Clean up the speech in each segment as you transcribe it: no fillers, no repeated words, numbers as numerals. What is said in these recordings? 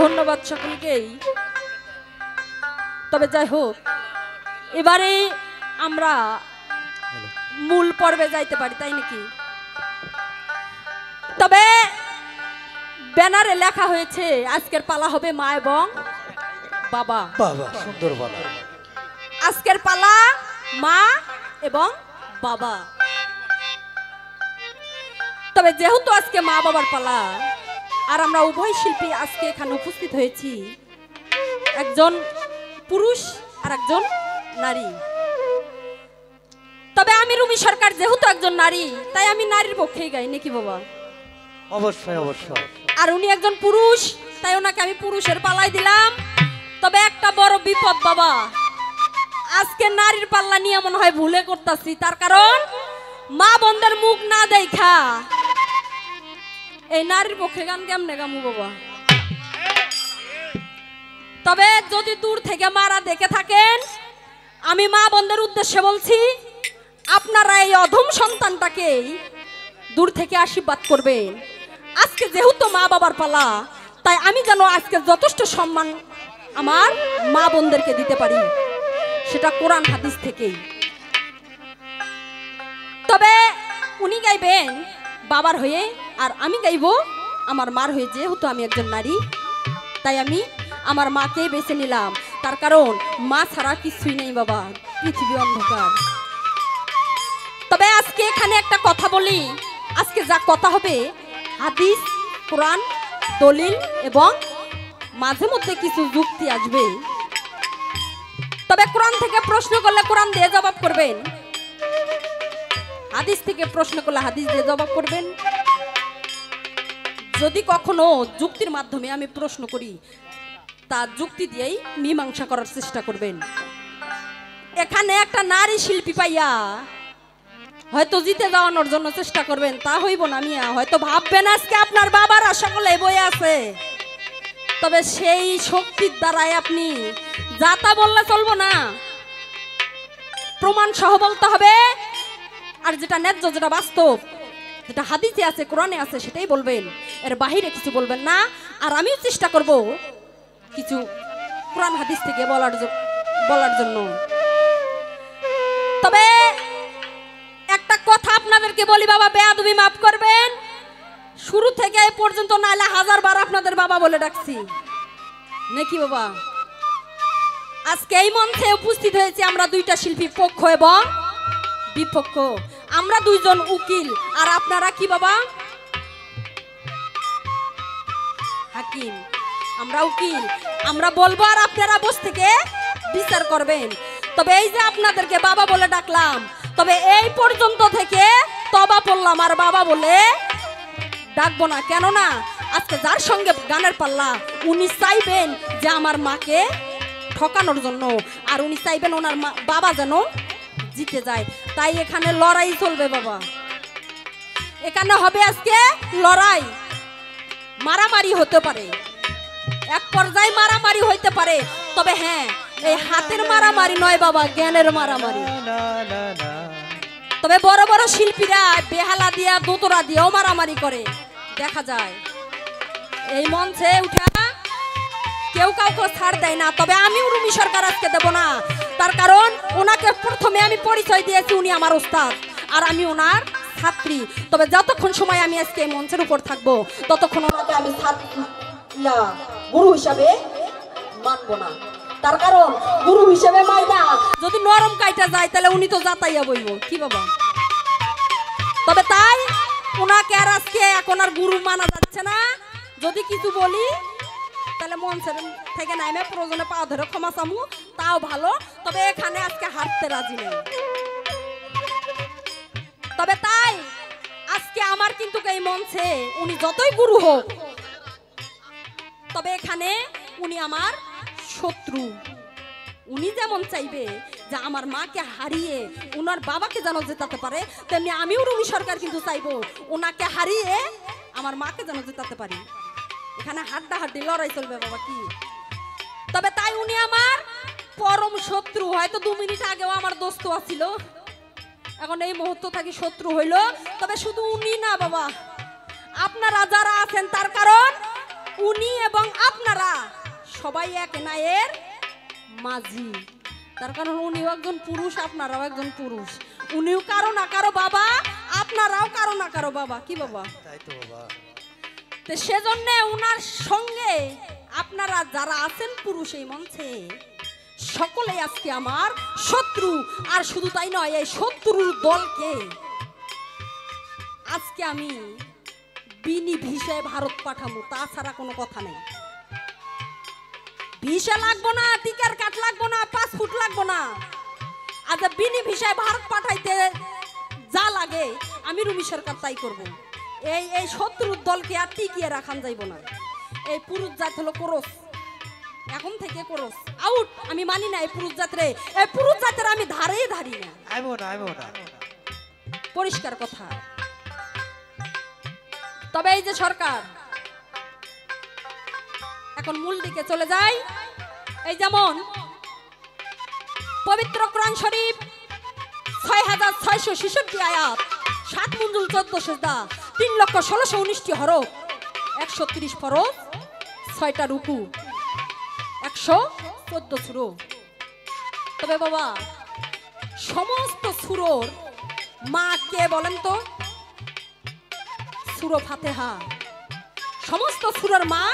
ধন্যবাদ সকলকেই। তবে যাই হোক, এবারে আমরা মূল পর্বে যাইতে পারি, তাই নাকি? তবে ব্যানারে লেখা হয়েছে আজকের পালা হবে মা এবং বাবা। বাবা সুন্দর পালা। আজকের পালা মা এবং বাবা। তবে যেহেতু আজকে মা বাবার পালা আর আমরা উভয় শিল্পী আজকে এখানে উপস্থিত হয়েছি, একজন পুরুষ আর একজন নারী। তবে আমি রুমি সরকার যেহেতু একজন নারী, তাই আমি নারীর পক্ষেই গাই, নাকি বাবা? অবশ্যই অবশ্যই। আর উনি একজন পুরুষ, তাই ওনাকে আমি পুরুষের পালাই দিলাম। তবে একটা বড় বিপদ বাবা, আজকে নারীর পাল্লা নিয়ে মনে হয় ভুলে করতেছি। তার কারণ মা বোনদের মুখ না দেখা এই নারীর পক্ষে গান কেমনে গামু বাবা? তবে যদি দূর থেকে মারা দেখে থাকেন, আমি মা বোনদের উদ্দেশ্যে বলছি, আপনারা এই অধম সন্তানটাকে দূর থেকে আশীর্বাদ করবেন। আজকে যেহেতু মা বাবার পালা, তাই আমি যেন আজকে যথেষ্ট সম্মান আমার মা বোনদেরকে দিতে পারি, সেটা কোরআন হাদিস থেকেই। তবে উনি গাইবেন বাবার হয়ে, আর আমি গাইব আমার মার হয়ে। যেহেতু আমি একজন নারী, তাই আমি আমার মাকেই বেছে নিলাম। তার কারণ মা ছাড়া কিছুই নেই বাবা, পৃথিবী অন্ধকার। তবে আজকে এখানে একটা কথা বলি, আজকে যা কথা হবে হাদিস, কোরআন, দলিল এবং মাঝে মধ্যে কিছু যুক্তি আসবে। তবে কোরআন থেকে প্রশ্ন করলে কোরআন দিয়ে জবাব করবেন, হাদিস থেকে প্রশ্ন করলে হাদিস দিয়ে জবাব করবেন। যদি কখনো যুক্তির মাধ্যমে আমি প্রশ্ন করি, তা যুক্তি দিয়েই মীমাংসা করার চেষ্টা করবেন। এখানে একটা নারী শিল্পী পাইয়া হয়তো জিতে যাওয়ানোর জন্য চেষ্টা করবেন, তা হইব না মিয়া। হয়তো ভাববেন আজকে আপনার বাবারা সকলে বই আছে, তবে সেই শক্তির দ্বারাই আপনি যাতা বললে চলবো না, প্রমাণ সহ বলতে হবে। আর যেটা ন্যায্য, যেটা বাস্তব, যেটা হাদিসে আছে, কোরআনে আছে, সেটাই বলবেন, এর বাহিরে কিছু বলবেন না। আর আমিও চেষ্টা করব কিছু কোরআন হাদিস থেকে বলার জন্য। তবে একটা কথা আপনাদেরকে বলি বাবা, বেয়াদবি মাফ করবেন, শুরু থেকে এই পর্যন্ত নাইলে 1000 বার আপনাদের বাবা বলে ডাকছি, নাকি বাবা? আজকে এই মঞ্চে উপস্থিত হয়েছে আমরা দুইটা শিল্পী, পক্ষ এবং বিপক্ষ। আমরা দুইজন উকিল, আর আপনারা কি বাবা? হাকিম। আমরা উকিল, আমরা বলবো আর আপনারা বসে থেকে বিচার করবেন। তবে এই যে আপনাদেরকে বাবা বলে ডাকলাম, তবে এই পর্যন্ত থেকে তবা পড়লাম, আর বাবা বলে ডাকবো না। কেননা আজকে যার সঙ্গে গানের পাল্লা, উনি চাইবেন যে আমার মাকে ঠকানোর জন্য, আর উনি চাইবেন ওনার বাবা যেন জিতে যায়। তাই এখানে লড়াই চলবে বাবা, এখানে হবে আজকে লড়াই, মারামারি হতে পারে, এক পর্যায়ে মারামারি হইতে পারে। তবে হ্যাঁ, এই হাতের মারামারি নয় বাবা, জ্ঞানের মারামারি। তবে বড় বড় শিল্পীরা বেহালা দিয়া, দোতরা দিয়েও মারামারি করে দেখা যায়। এই মঞ্চে উঠা কেউ কাউকে ছাড় দেয় না। তবে আমি রুমি সরকার আজকে দেব না, তার কারণ ওনাকে প্রথমে আমি পরিচয় দিয়েছি, উনি আমার ওস্তাদ আর আমি ওনার ছাত্রী। তবে যতক্ষণ সময় আমি আজকে এই মঞ্চের উপর থাকবো, ততক্ষণ ওনাকে আমি গুরু হিসাবে মানব না। তার কারণ গুরু হিসেবে মাইনা যদি নরম কাইটা যায়, তাহলে উনি তো যাতাইয়া বইব, কি বাবা? তবে তাই ওনাকে আর আজকে এখন আর গুরু মানা যাচ্ছে না। যদি কিছু বলি তাহলে মঞ্চের থেকে নাইমে প্রয়োজনে পা ধরে ক্ষমা চামু, তাও ভালো। তবে এখানে আজকে হারতে রাজি নেই। তবে তাই আজকে আমার কিন্তু এই মঞ্চে উনি যতই গুরু হোক, তবে এখানে উনি আমার শত্রু। উনি যেমন চাইবে যে আমার মাকে হারিয়ে ওনার বাবাকে যেন জেতাতে পারে, তেমনি আমিও রুমি সরকার কিন্তু চাইবো ওনাকে হারিয়ে আমার মাকে যেন জেতাতে পারি। এখানে হাড্ডাহাড্ডি লড়াই চলবে বাবা, কি? তবে তাই উনি আমার পরম শত্রু। হয়তো 2 মিনিট আগেও আমার দোস্ত আছিল, এখন এই মুহূর্ত থাকি শত্রু হইল। তবে শুধু উনি না বাবা, আপনারা যারা আছেন, তার কারণ উনি এবং আপনারা সবাই এক না এর মাঝি। তার কারণ উনিও একজন পুরুষ, আপনারাও একজন পুরুষ। উনিও কারো না কারো বাবা, আপনারাও কারো না কারো বাবা। কি বাবা? তাই তো বাবা। তো সেজন্য উনার সঙ্গে আপনারা যারা আছেন পুরুষ এই মঞ্চে সকলেই আজকে আমার শত্রু। আর শুধু তাই নয়, এই শত্রুর দলকে আজকে আমি বিনি ভিসায় ভারত পাঠাবো, তাছাড়া কোনো কথা নেই। ভিসা লাগবো না, টিকার কাট লাগবো না, পাসপোর্ট লাগবো না। আজ বিনি ভিসায় ভারত পাঠাইতে যা লাগে আমি রুমি সরকার তাই করব। এই শত্রুর দলকে আর টিকিয়ে রাখান যাইব না। এই পুরুষ জাত হলো করস, এখন থেকে করস আউট। আমি মানি না এই পুরুষ জাতরে, এই পুরুষ জাতের আমি ধারেই ধারি না। আইবো না। পরিষ্কার কথা। তবে এই যে সরকার এখন মূল দিকে চলে যায়। এই যেমন পবিত্র কোরআন শরীফ 6666 আয়াত, 7 মঞ্জুল 14 সিজদা, 3,16,19টি হরফ, 130 ফরজ, 6টা রুকু, 114 সূরা। তবে বাবা সমস্ত সূরার মা কে বলেন তো? সূরা ফাতিহা। সমস্ত সূরার মা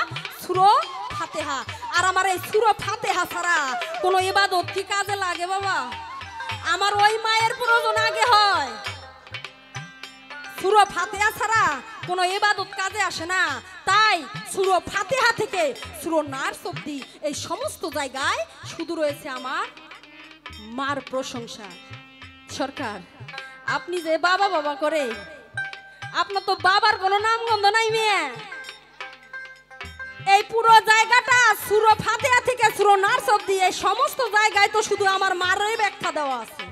সূরা ফাতিহা। আর আমার এই সূরা ফাতিহা ছাড়া কোনো ইবাদত কি কাজে লাগে বাবা? আমার ওই মায়ের প্রয়োজন আগে হয়। সূরা ফাতিহা ছাড়া কোনো ইবাদত কাজে আসে না। তাই সূরা ফাতিহা থেকে সূরা নাস অবধি এই সমস্ত জায়গায় শুধু রয়েছে আমার মার প্রশংসা। সরকার আপনি যে বাবা বাবা করে, আপনার তো বাবার কোনো নামগন্ধ নাই মেয়ে। এই পুরো জায়গাটা সূরা ফাতিহা থেকে সূরা নাস অবধি এই সমস্ত জায়গায় তো শুধু আমার মারই ব্যাখ্যা দেওয়া আছে।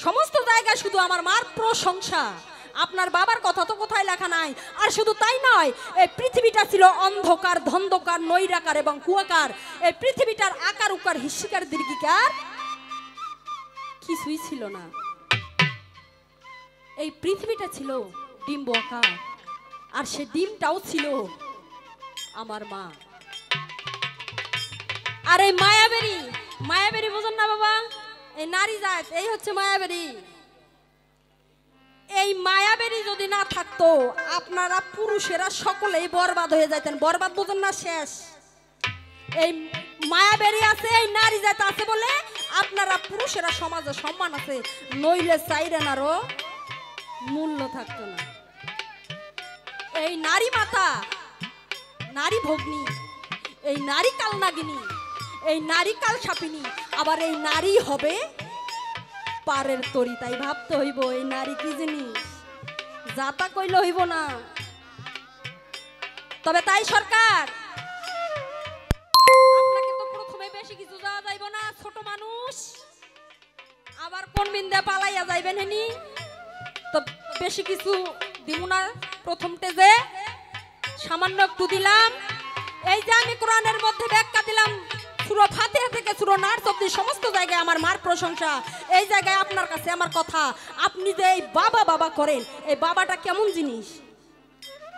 সমস্ত জায়গায় শুধু আমার মার প্রশংসা। আপনার বাবার কথা তো কোথায় লেখা নাই। আর শুধু তাই নয়, এই পৃথিবীটা ছিল অন্ধকার, ধন্ধকার, নৈরাকার এবং কুয়াকার। এই পৃথিবীটার আকার উকার হিস্যিকার দীর্ঘিকার কিছুই ছিল না। এই পৃথিবীটা ছিল ডিম্ব আকার, আর সে ডিমটাও ছিল আমার মা। আর এই মায়াবেরি, মায়াবেরি বোঝেন না বাবা? এই নারী জাত, এই হচ্ছে মায়াবেরি। এই মায়াবেরি যদি না থাকতো আপনারা পুরুষেরা সকলেই বরবাদ হয়ে যাইতেন। বরবাদ বোঝেন না? শেষ। এই মায়াবেরি আছে, এই নারী জাত আছে বলে আপনারা পুরুষেরা সমাজে সম্মান আছে, নইলে চাইরেনারও মূল্য থাকতো না। এই নারী মাতা, নারী ভগ্নী, এই নারী কাল নাগিনী, এই নারী কাল সাপিনী, আবার এই নারী হবে পারের তরি। তাই ভাবতে হইব এই নারী কি জিনিস, যাতা কইলে হইব না। তবে তাই সরকার আপনাকে তো প্রথমে বেশি কিছু যাওয়া যাইব না, ছোট মানুষ, আবার কোন বিন্দে পালাইয়া যাইবেন হেনি, তো বেশি কিছু দিব না। প্রথম তেজে সামান্য একটু দিলাম। এই যে আমি কোরআনের মধ্যে ব্যাখ্যা দিলাম সূরা ফাতিহা থেকে সূরা নাস অবধি সমস্ত জায়গায় আমার মার প্রশংসা। এই জায়গায় আপনার কাছে আমার কথা, আপনি যে এই বাবা বাবা করেন, এই বাবাটা কেমন জিনিস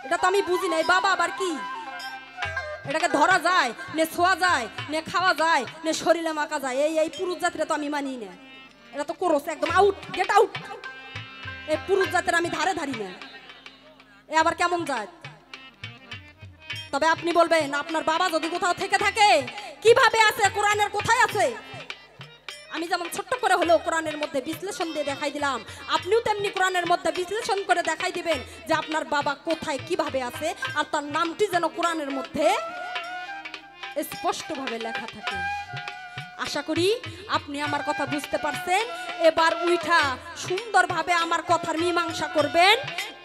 এটা তো আমি বুঝি না। এই বাবা আবার কি? এটাকে ধরা যায় নে, ছোঁয়া যায় নে, খাওয়া যায় নে, শরীরে মাখা যায়? এই পুরুষ জাতিরা তো আমি মানি না। এটা তো করস একদম আউট, গেট আউট। এই পুরুষ জাতের আমি ধারে ধারি না। এ আবার কেমন জাত? তবে আপনি বলবেন আপনার বাবা যদি কোথাও থেকে থাকে কিভাবে আছে, কোরআনের কোথায় আছে? আমি যেমন ছোট্ট করে হলেও কোরআনের মধ্যে বিশ্লেষণ দিয়ে দেখাই দিলাম, আপনিও তেমনি কোরআনের মধ্যে বিশ্লেষণ করে দেখাই দিবেন যে আপনার বাবা কোথায় কিভাবে আছে, আর তার নামটি যেন কোরআনের মধ্যে স্পষ্টভাবে লেখা থাকে। আশা করি আপনি আমার কথা বুঝতে পারছেন। এবার উইঠা সুন্দরভাবে আমার কথার মীমাংসা করবেন,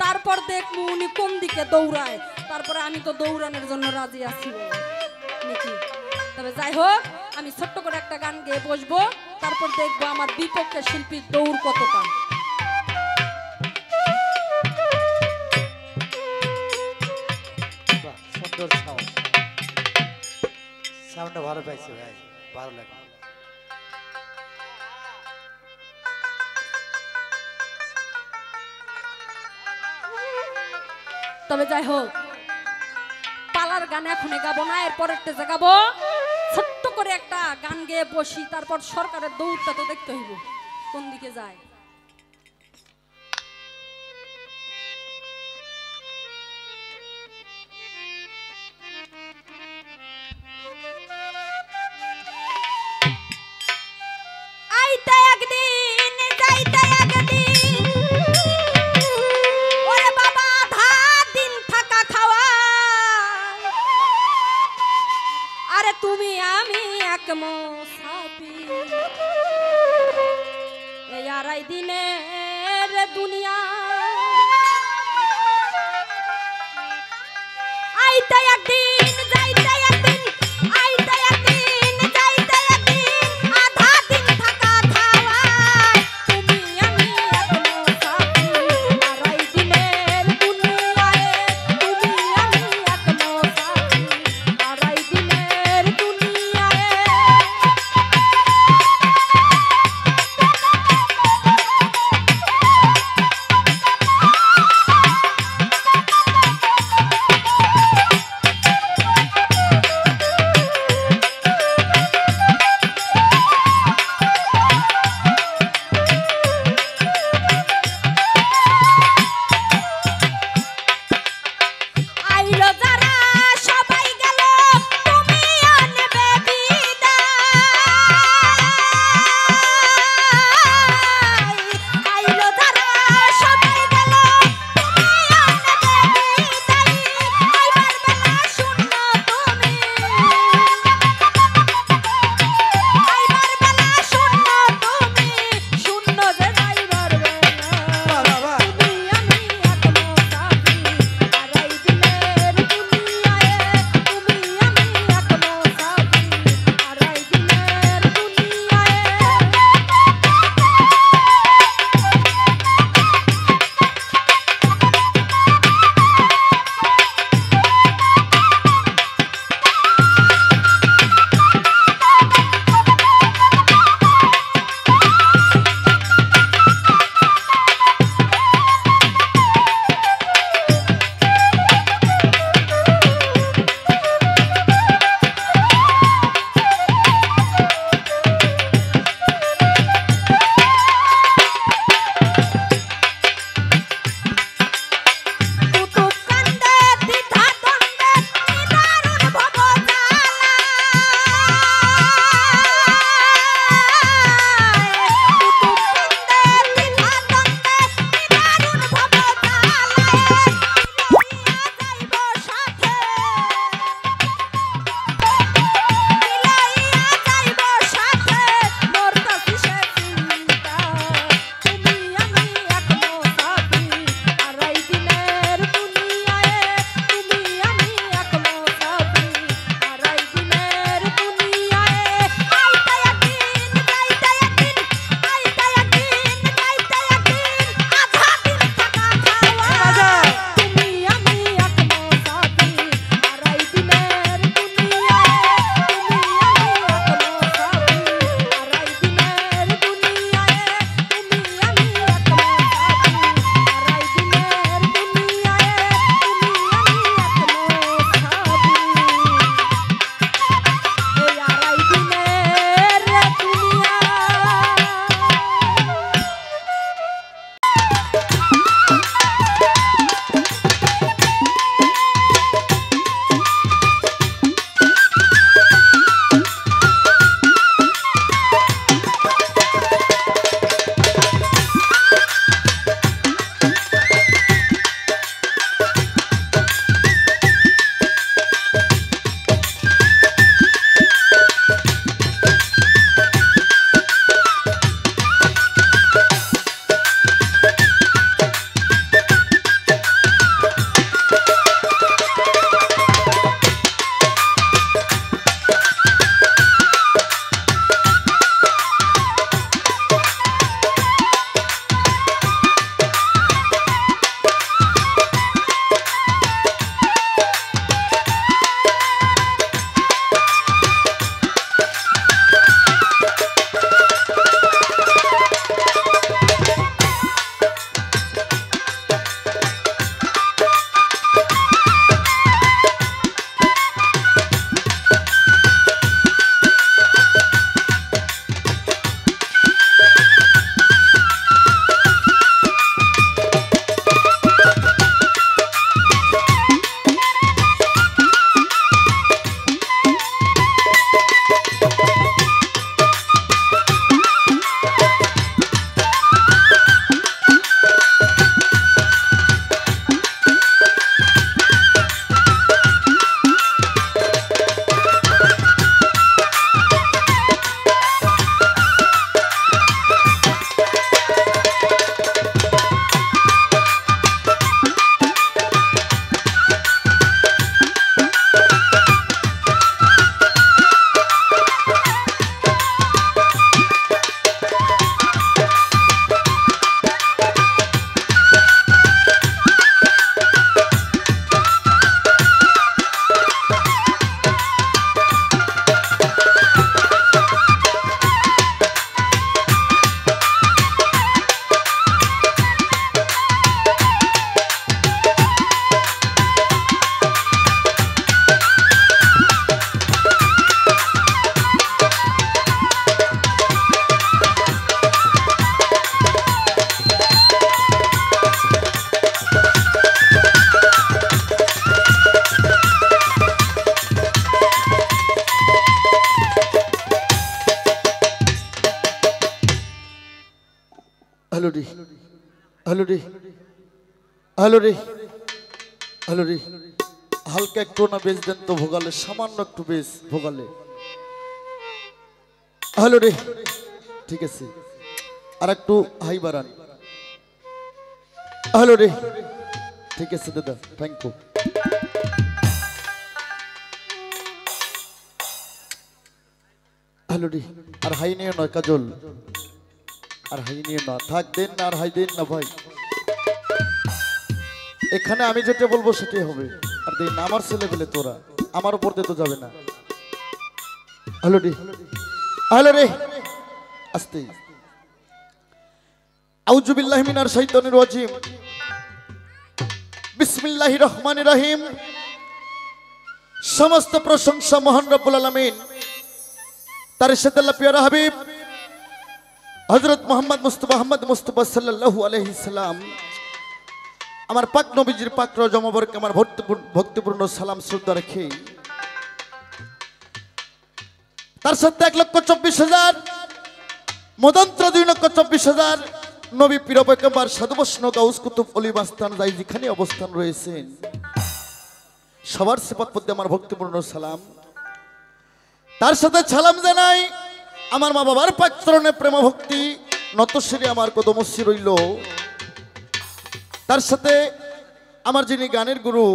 তারপর দেখবো উনি কোন দিকে দৌড়ায়, তারপরে আমি তো দৌড়ানোর জন্য রাজি আছি নাকি। তবে যাই হোক, আমি ছোট্ট করে একটা গান গেয়ে বসবো, তারপর দেখবো আমার বিপক্ষে শিল্পীর দৌড় কতটা। সুন্দর সাউন্ড, সাউন্ডটা ভালো পাইছে ভাই, ভালো লাগে। তবে যাই হোক, পালার গান এখনই গাবো না, এরপর একটা যে গাবো ছোট্ট করে একটা গান গেয়ে বসি, তারপর সরকারের দৌড়টা তো দেখতে হইব কোন দিকে যায়। আইতে একদিন যাইতে একদিন, ওরে বাবা আধা দিন থাকা খাওয়া, আরে তুমি আমি এক মুসাফির এই আড়াই দিনের দুনিয়া। আইতে একদিন যাইতে একদিন, আইতে একদিন যাইতে একদিন, আধা দিন থাকা খাওয়া, তুমি আমি এক মুসাফির আড়াই দিনের দুনিয়ায়, তুমি আমি এক মুসাফির আড়াই দিনের দুনিয়ায়। হ্যালো রে হ্যালো রে হ্যালো রে হ্যালো রে হালকা একটু না বেশ দেন তো ভোগালে, সামান্য একটু বেশ ভোগালে। হ্যালো রে, ঠিক আছে, আর একটু হাই বাড়ান। হ্যালো রে, ঠিক আছে দাদা, থ্যাংক ইউ। হ্যালো রে, আর হাই নিয়ে নয় কাজল, আর হাই নিয়ে না, থাক দেন না, আর হাই দেন না ভাই। এখানে আমি যেটা বলবো সেটাই হবে, আর দেন আমার ছেলে পেলে তোরা আমার উপর দিয়ে তো যাবে না। হ্যালো রে হ্যালো রে, আস্তে। আউযু বিল্লাহি মিনাশ শাইতানির রাজিম, বিসমিল্লাহির রহমানির রহিম। সমস্ত প্রশংসা মহান রব্বুল আলামিন, তার সাথে আল্লাহ প্রিয় হাবিব হযরত মুহাম্মদ মুস্তাফা সাল্লাল্লাহু আলাইহি সাল্লাম, আমার পাক নবীজির পাক রওজা মোবারকে আমার ভক্তিপূর্ণ সালাম শ্রদ্ধা রেখে, তার সাথে 1,24,000 মদন্ত্র 2,24,000 নবী পীর পয়গম্বর সাধু বৈষ্ণব গাউস কুতুব অলি মাস্তান যাই যেখানে অবস্থান রয়েছেন সবার সিফাত পদ্ধতি আমার ভক্তিপূর্ণ সালাম। তার সাথে সালাম জানাই আমার মা বাবার পাক চরণে প্রেম ভক্তি নতশিরে আমার কদমশি রইল। তার সাথে আমার যিনি গানের গুরু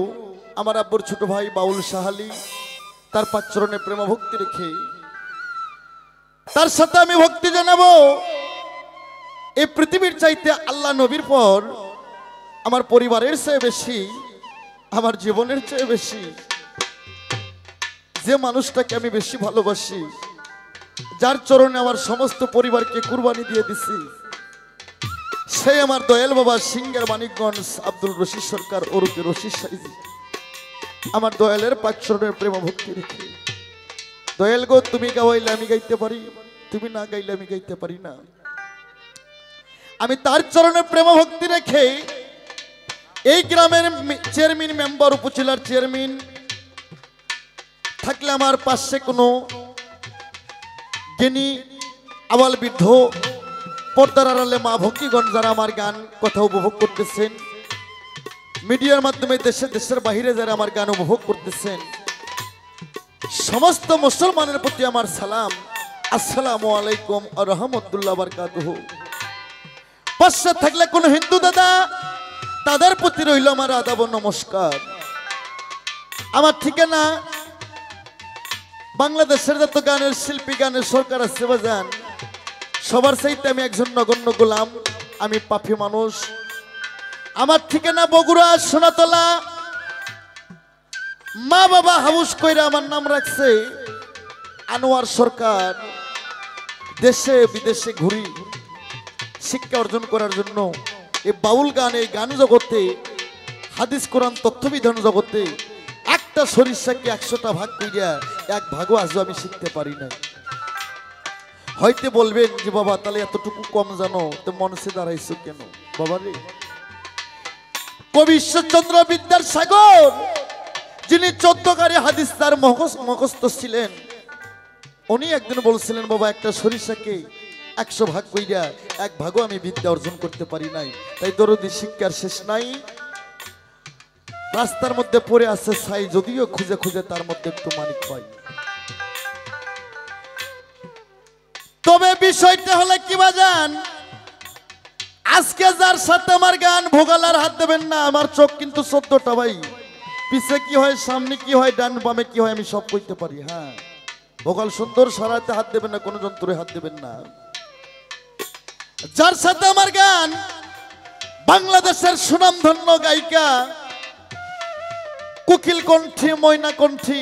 আমার আব্বুর ছোট ভাই বাউল সাহালি, তার পাক চরণে প্রেম ভক্তি রেখে তার সাথে আমি ভক্তি জানাবো এই পৃথিবীর চাইতে আল্লাহ নবীর পর আমার পরিবারের চেয়ে বেশি, আমার জীবনের চেয়ে বেশি যে মানুষটাকে আমি বেশি ভালোবাসি, যার চরণে আমার সমস্ত পরিবারকে কুরবানি দিয়ে দিছি, সেই আমার দয়াল বাবা সিঙ্গার মানিকগঞ্জ আব্দুল রশিদ সরকার ওরফে রশিদ সাইজি। আমার দয়ালের পাক চরণের প্রেম ভক্তি রেখে, দয়াল গো তুমি গাওয়াইলে আমি গাইতে পারি, তুমি না গাইলে আমি গাইতে পারি না। আমি তার চরণে প্রেম ভক্তি রেখে এই গ্রামের চেয়ারম্যান মেম্বার উপজেলার চেয়ারম্যান থাকলে আমার পাশে কোনো জ্ঞানী আবাল বৃদ্ধ পর্দার আড়ালে মা ভক্তিগণ যারা আমার গান কথা উপভোগ করতেছেন, মিডিয়ার মাধ্যমে দেশের বাহিরে যারা আমার গান উপভোগ করতেছেন, সমস্ত মুসলমানের প্রতি আমার সালাম, আসসালামু আলাইকুম ওয়া রাহমাতুল্লাহি ওয়া বারাকাতুহু। পাশে থাকলে কোন হিন্দু দাদা তাদের প্রতি রইল আমার আদাব ও নমস্কার। আমার ঠিকানা বাংলাদেশের যত গানের শিল্পী গানের সরকার আছে বাজান, সবার চাইতে আমি একজন নগণ্য গোলাম, আমি পাপী মানুষ। আমার ঠিকানা বগুড়া সোনাতলা, মা বাবা হাউস কইরা আমার নাম রাখছে আনোয়ার সরকার। দেশে বিদেশে ঘুরি শিক্ষা অর্জন করার জন্য। এই বাউল গান, এই গান জগতে, হাদিস কোরআন তথ্যবিধান জগতে একটা সরিষাকে 100টা ভাগ কইরা এক ভাগও আজও আমি শিখতে পারি না। হয়তো বলবেন যে বাবা তাহলে এতটুকু কম জানো তো মনসে দাঁড়াইছো কেন? বাবা রে, কবি ঈশ্বরচন্দ্র বিদ্যার সাগর যিনি 14 হাদিস তার মুখস্থ ছিলেন, উনি একদিন বলছিলেন বাবা একটা সরিষাকে 100 ভাগ কইরা এক ভাগও আমি বিদ্যা অর্জন করতে পারি নাই। তাই দরদি শিক্ষার শেষ নাই, রাস্তার মধ্যে পড়ে আছে ছাই, যদিও খুঁজে খুঁজে তার মধ্যে একটু মানিক পাই। তবে বিষয়টা হলে কি বাজান, আজকে যার সাথে আমার গান ভোগালার হাত দেবেন না। আমার চোখ কিন্তু 14টা ভাই, পিছে কি হয় সামনে কি হয় ডান বামে কি হয় আমি সব কইতে পারি। হ্যাঁ, ভোগাল সুন্দর সারাতে হাত দেবেন না, কোনো যন্ত্রে হাত দেবেন না। যার সাথে আমার গান বাংলাদেশের সুনামধন্য গায়িকা কোকিল কণ্ঠী, ময়না কণ্ঠী,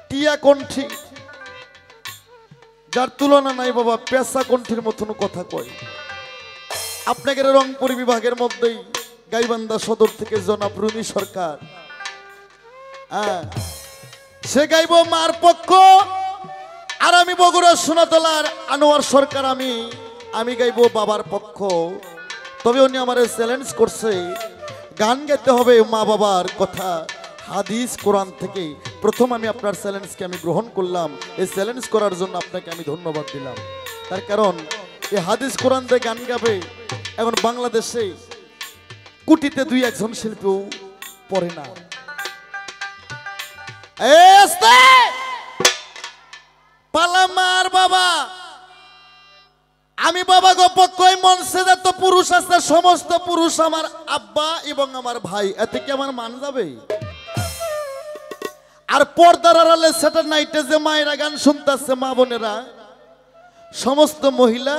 টিয়া কণ্ঠী, যার তুলনা নাই বাবা, পেশা কণ্ঠীর মতন কথা কয়। আপনাদের রংপুর বিভাগের মধ্যেই গাইবান্ধা সদর থেকে জনাব রুমি সরকার, হ্যাঁ, সে গাইব মার পক্ষ। আর আমি বগুড়া সোনাতলার আনোয়ার সরকার, আমি গাইব বাবার পক্ষ। তবে উনি আমার চ্যালেঞ্জ করছে গান গাইতে হবে মা বাবার কথা হাদিস কোরআন থেকে। প্রথম আমি আপনার চ্যালেঞ্জকে আমি গ্রহণ করলাম, এই চ্যালেঞ্জ করার জন্য আপনাকে আমি ধন্যবাদ দিলাম। তার কারণ এই হাদিস কোরআন দিয়ে গান গাবে, এখন বাংলাদেশে কোটিতে 2-1 শিল্পীও পড়ে না। পালামার বাবা, আমি বাবা গো পক্ষই মনসে যত পুরুষ আছে সমস্ত পুরুষ আমার আব্বা এবং আমার ভাই, এতে কি আমার মান যাবে? আর পর্দার আড়ালে সেটা নাইটে যে মায়েরা গান শুনতেছে, মা বোনেরা, সমস্ত মহিলা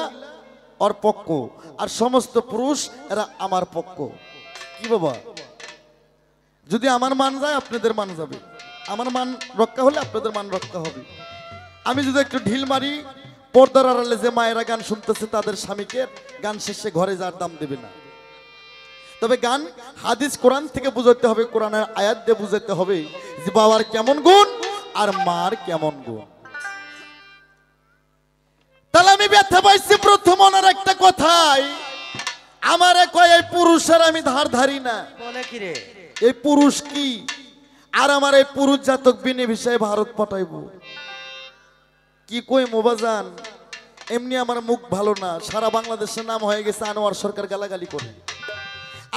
ওর পক্ষ আর সমস্ত পুরুষ এরা আমার পক্ষ। কি বাবা, যদি আমার মান যায় আপনাদের মান যাবে, আমার মান রক্ষা হলে আপনাদের মান রক্ষা হবে। আমি যদি একটু ঢিল মারি, পর্দার আড়ালে যে মায়েরা গান শুনতেছে তাদের স্বামীকে গান শেষে ঘরে যাওয়ার দাম দেবে না। তবে গান হাদিস কোরআন থেকে বুঝাতে হবে, কোরআনের আয়াত দিয়ে বুঝাতে হবে যে বাবার কেমন গুণ আর মার কেমন গুণ। তাহলে আমি ব্যথা পাইছি প্রথম ওনার একটা কথাই, আমার কয় এই পুরুষের আমি ধার ধারি না। বলে কি রে? এই পুরুষ কি আর আমার এই পুরুষ জাতক বিনে বিষয়ে ভারত পাঠাইব? কি কই মোবাজান, এমনি আমার মুখ ভালো না, সারা বাংলাদেশের নাম হয়ে গেছে আনোয়ার সরকার গালাগালি করে।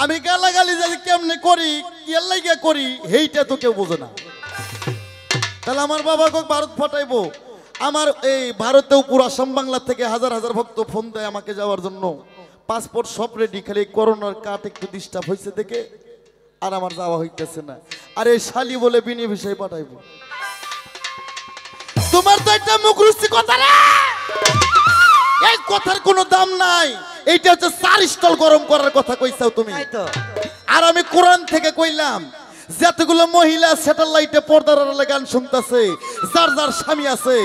আমি গালাগালি যদি কেমনে করি, কি লাইগা করি, হেইটা তো কেউ বোঝে না। তাহলে আমার বাবাকে ভারত পাঠাইবো? আমার এই ভারতেও পুরো আসাম বাংলা থেকে হাজার হাজার ভক্ত ফোন দেয় আমাকে যাওয়ার জন্য, পাসপোর্ট সব রেডি, খালি করোনার কাট একটু ডিস্টার্ব হয়েছে দেখে আর আমার যাওয়া হইতেছে না। আর এই শালি বলে বিনি বিষয় পাঠাইবো? তোমার তো একটা মুখরুচি কথা রে, এই কথার কোনো দাম নাই। এইটা হচ্ছে 4 স্টল গরম করার কথা কইছাও তুমি। আর আমি কোরআন থেকে কইলাম, যতগুলো মহিলা স্যাটেলাইটে পর্দার আড়ালে গান শুনতেছে, যার যার স্বামী আছে,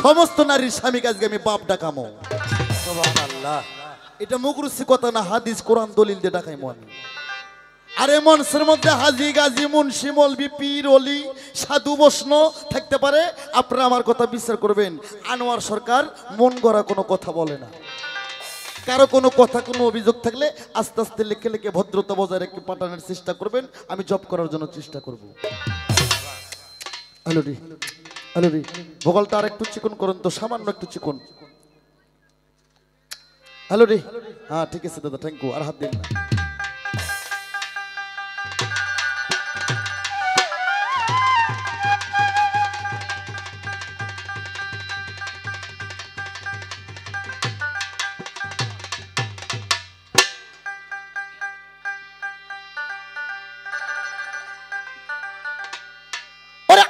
সমস্ত নারীর স্বামীকে আজকে আমি বাপ ডাকামো। সুবহানাল্লাহ। এটা মুখরুচি কথা না, হাদিস কোরআন দলিল দিয়ে ডাকাই মন। আর এই মনসের মধ্যে হাজি গাজী মুন্সি মৌলবি পীর অলি সাধু বৈষ্ণব থাকতে পারে, আপনারা আমার কথা বিচার করবেন। আনোয়ার সরকার মন গড়া কোনো কথা বলে না। কারো কোনো কথা কোনো অভিযোগ থাকলে আস্তে আস্তে লিখে লিখে ভদ্রতা বজায় রেখে পাঠানোর চেষ্টা করবেন, আমি জব করার জন্য চেষ্টা করব। হ্যালো রে, হ্যালো রে, ভোকালটা আর একটু চিকন করুন তো, সামান্য একটু চিকন। হ্যালো রে, হ্যাঁ ঠিক আছে দাদা, থ্যাংক ইউ। আর হাত দিন না।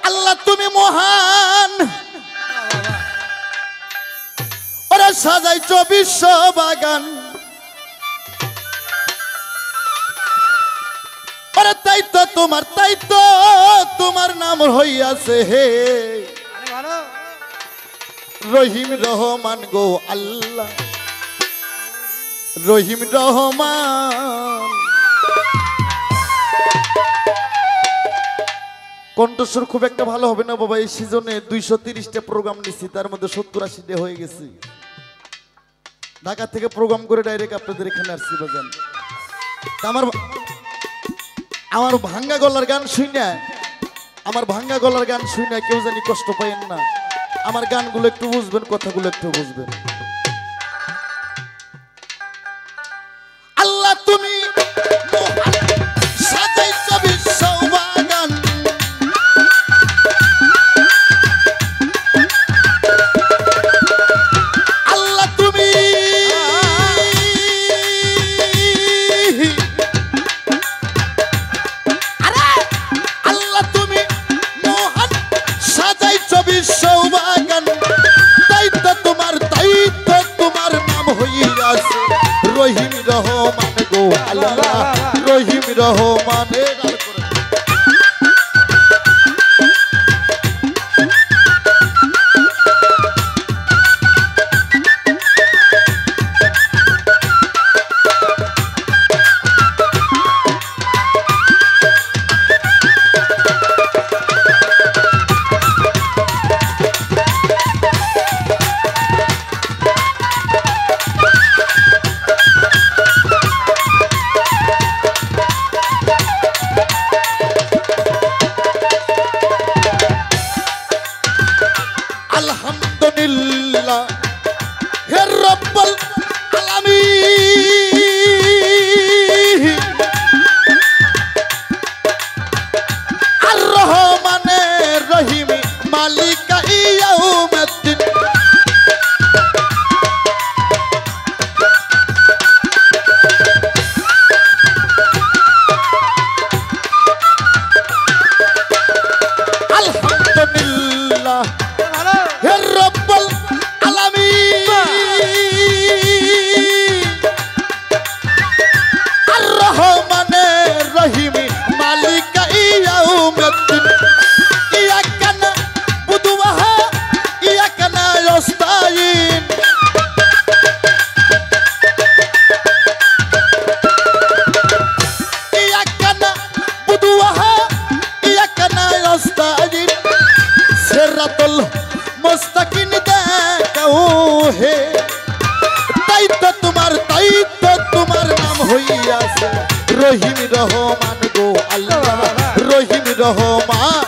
আল্লাহ তুমি মহান, ওরা সাজাইছ বিশ্ব বাগান, ওরা তাই তো তোমার নাম হইয়াছে হে রহিম রহমান গো আল্লাহ, রহিম রহমান। কণ্ঠস্বর খুব একটা ভালো হবে না বাবা, এই সিজনে 230টা প্রোগ্রাম নিচ্ছি, তার মধ্যে 70-80টা হয়ে গেছে। ঢাকা থেকে প্রোগ্রাম করে ডাইরেক্ট আপনাদের এখানে আসছি বাজান। আমার ভাঙ্গা গলার গান শুই না, আমার ভাঙ্গা গলার গান শুই না কেউ জানি কষ্ট পাইেন না। আমার গানগুলো একটু বুঝবেন, কথাগুলো একটু বুঝবেন। আল্লাহ তুমি সাজাইছ বিশ্ব বাগান, আল্লাহ তুমি আল্লাহ তুমি মহান সাজাইছ বিশ্ব বাগান, দায়িত্ব তোমার নাম হইয়াছে রহিম রহমান গো আল্লাহ, রহিম রহমানের। সেরাতুল মুস্তাকিন দেখাও হে তাই তো তোমার নাম হইয়াছে রহিম রহমান গো আল্লাহ রহিম রহমান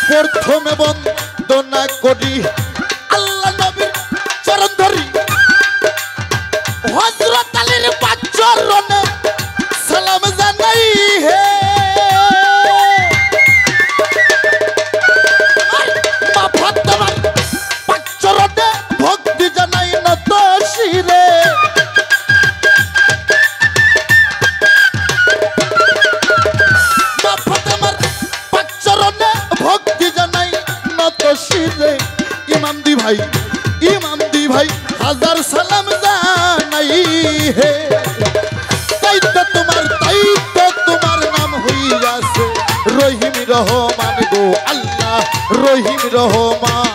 প্রথমে বন্দনা করি আল্লাহ নবীর চরণ ধরি হযরত আলীর পাঁচ চরণে সালাম জানাই হে মা ফাতেমার পাঁচ চরণে ভক্তি জানাই নত শিরে মা ফাতেমার পাঁচ চরণে ভক্তি জানাই নত শিরে ইমাম দি ভাই হাজার সালাম জানাই হে তাই তো তোমার নাম হইয়াছে রহিম রহমান গো আল্লাহ রহিম রহমান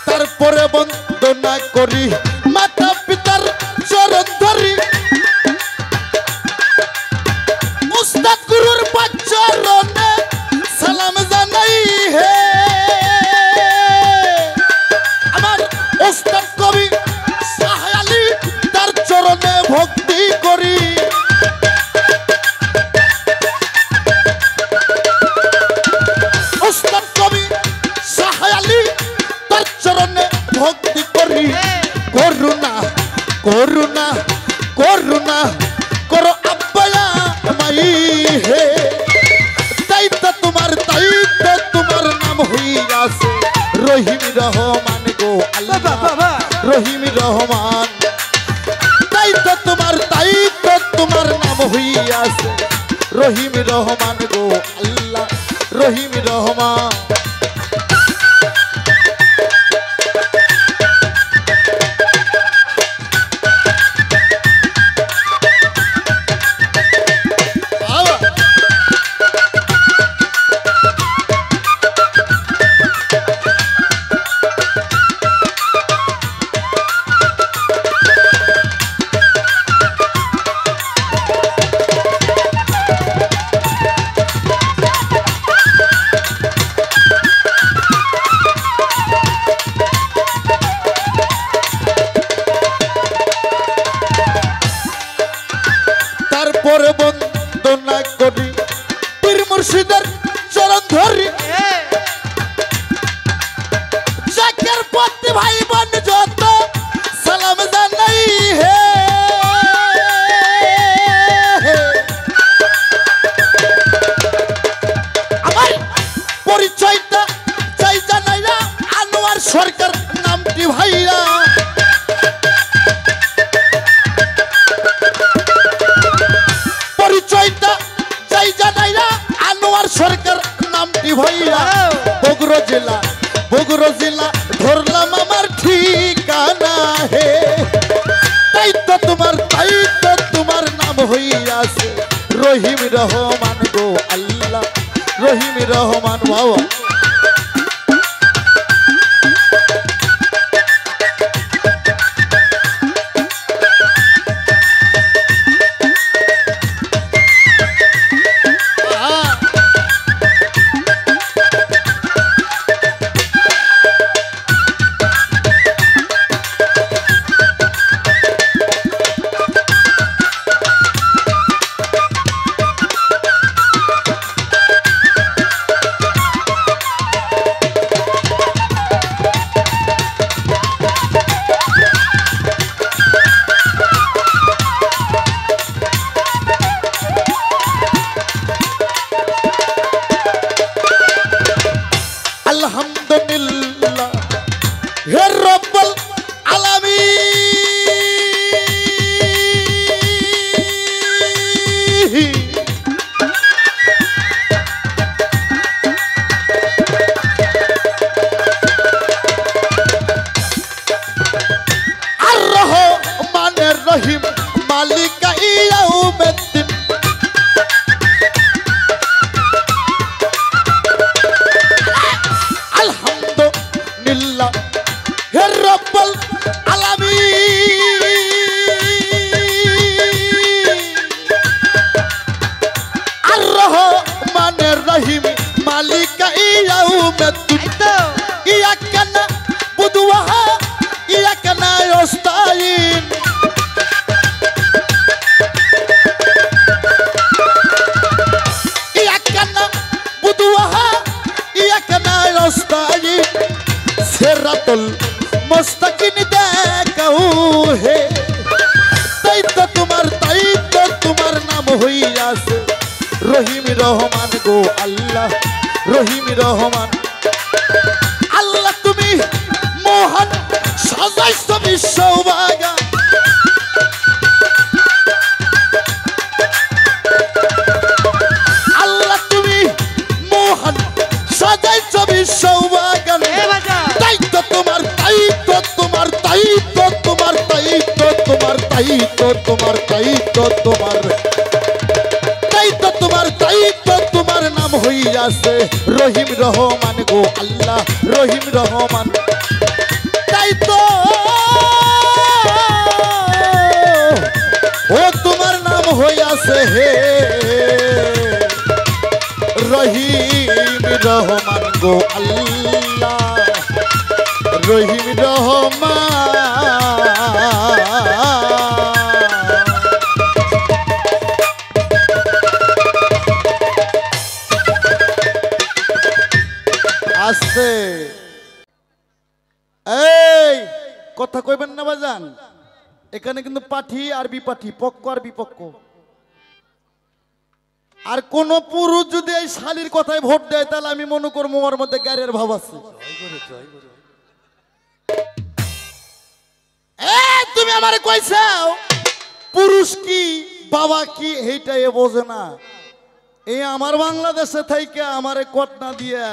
তারপরে বন্দনা করি মাতা পিতার চরণ ধরি উস্তাদ গুরুর পাঁচ চরণে সালাম জানাই হে আমার উস্তাদ কবি শাহ আলী তার চরণে ভক্তি করি উস্তাদ কবি শাহ আলী তার চরণে ভক্তি করি করুণা করুণা করুণা করো আব্বায়া মাই হে তাই তো তোমার নাম হইয়াছে রহিম রহমান গো আল্লাহ রহিম রহমান তাই তো তোমার নাম হইয়াছে রহিম রহমান গো আল্লাহ রহিম রহমান তারপরে বন্দনা করি পীর মুর্শিদের চরণ ধরি জাকের পতি ভাই বোন যত সালাম জানাই হে আমার পরিচয়টা চাই জানাই না আনোয়ার সরকার নামটি ভাইরা পরিচয়টা চাই জানাই না আনোয়ার সরকার নামটি ভাইয়া বগুড়া জেলা ধরলাম আমার ঠিকানা হে তাই তো তোমার নাম হইয়াছে রহিম রহমান গো আল্লাহ রহিম রহমান বাবা আলহামদুলিল্লাহ হে রব্বুল আলামিন। আর রহমানের রহিম মালিক ইয়াউমিদ্দিন। আলহামদুলিল্লাহ হে রব্বুল আলামিন। আর রহমানের রহিম মালিক ইয়াউমিদ্দিন। ইয়াকা না'বুদু ওয়া ইয়াকা নাস্তাঈন। ইয়াকা না'বুদু ওয়া ইয়াকা নাস্তাঈন। সিরাতুল মুস্তাকিম দেখাও হে। তাই তো তোমার নাম হইয়াছে রহিম রহমান গো আল্লাহ রহিম রহমান। আল্লাহ তুমি মহান সাজাইছো বিশ্ববাগান। আল্লাহ তুমি মহান সাজাইছো বিশ্ববাগান। তাই তো তোমার তোমার নাম হইয়াছে রহিম রহমান গো আল্লাহ রহিম রহমান। তাই তো ও তোমার নাম হইয়াছে হে রহিম রহমান গো আল্লাহ রহিম রহমান। আসছে এই কথা কইবেন না বাজান। এখানে কিন্তু পাঠি আর বিপাঠি, পক্ষ আর বিপক্ষ। আর কোন পুরুষ যদি এই শালীর কথায় ভোট দেয় তাহলে আমি মনে করবো ওর মধ্যে গায়ের ভাব আছে। তুমি আমারে কইছাও পুরুষ কি বাবা কি এইটা এ বোঝে না। এই আমার বাংলাদেশে থাইকে আমারে কোট না দিয়া